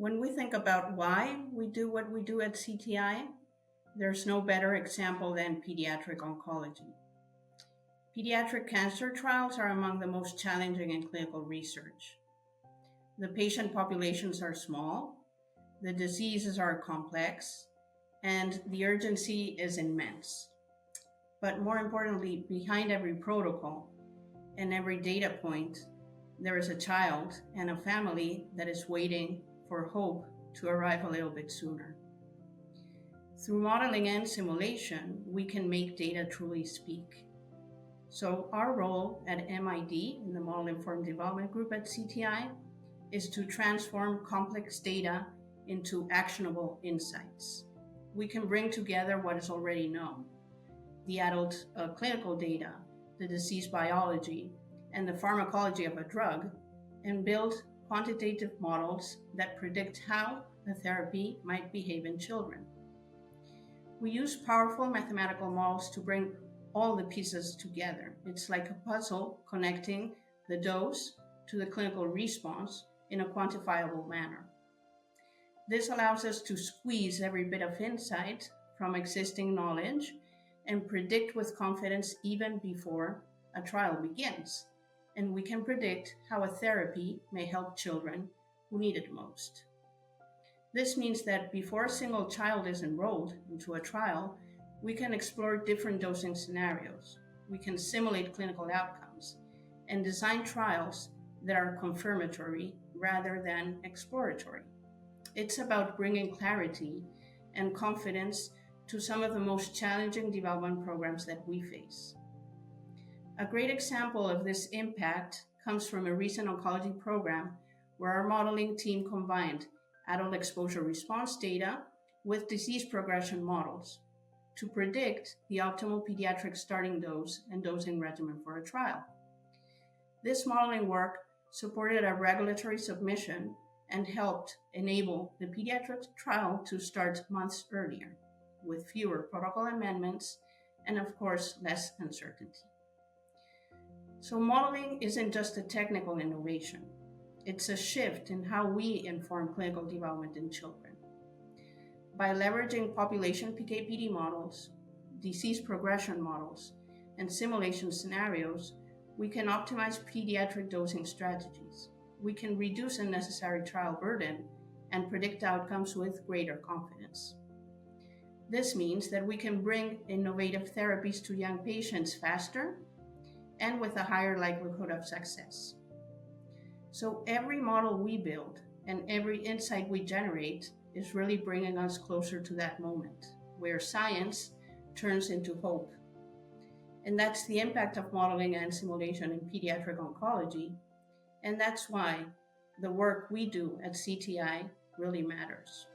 When we think about why we do what we do at CTI, there's no better example than pediatric oncology. Pediatric cancer trials are among the most challenging in clinical research. The patient populations are small, the diseases are complex, and the urgency is immense. But more importantly, behind every protocol and every data point, there is a child and a family that is waiting for hope to arrive a little bit sooner. Through modeling and simulation, we can make data truly speak. So our role at MID in the Model Informed Development Group at CTI is to transform complex data into actionable insights. We can bring together what is already known, the adult clinical data, the disease biology, and the pharmacology of a drug, and build quantitative models that predict how a therapy might behave in children. We use powerful mathematical models to bring all the pieces together. It's like a puzzle connecting the dose to the clinical response in a quantifiable manner. This allows us to squeeze every bit of insight from existing knowledge and predict with confidence even before a trial begins. And we can predict how a therapy may help children who need it most. This means that before a single child is enrolled into a trial, we can explore different dosing scenarios. We can simulate clinical outcomes and design trials that are confirmatory rather than exploratory. It's about bringing clarity and confidence to some of the most challenging development programs that we face. A great example of this impact comes from a recent oncology program where our modeling team combined adult exposure response data with disease progression models to predict the optimal pediatric starting dose and dosing regimen for a trial. This modeling work supported a regulatory submission and helped enable the pediatric trial to start months earlier, with fewer protocol amendments and, of course, less uncertainty. So modeling isn't just a technical innovation. It's a shift in how we inform clinical development in children. By leveraging population PK/PD models, disease progression models, and simulation scenarios, we can optimize pediatric dosing strategies. We can reduce unnecessary trial burden and predict outcomes with greater confidence. This means that we can bring innovative therapies to young patients faster and with a higher likelihood of success. So every model we build and every insight we generate is really bringing us closer to that moment where science turns into hope. And that's the impact of modeling and simulation in pediatric oncology. And that's why the work we do at CTI really matters.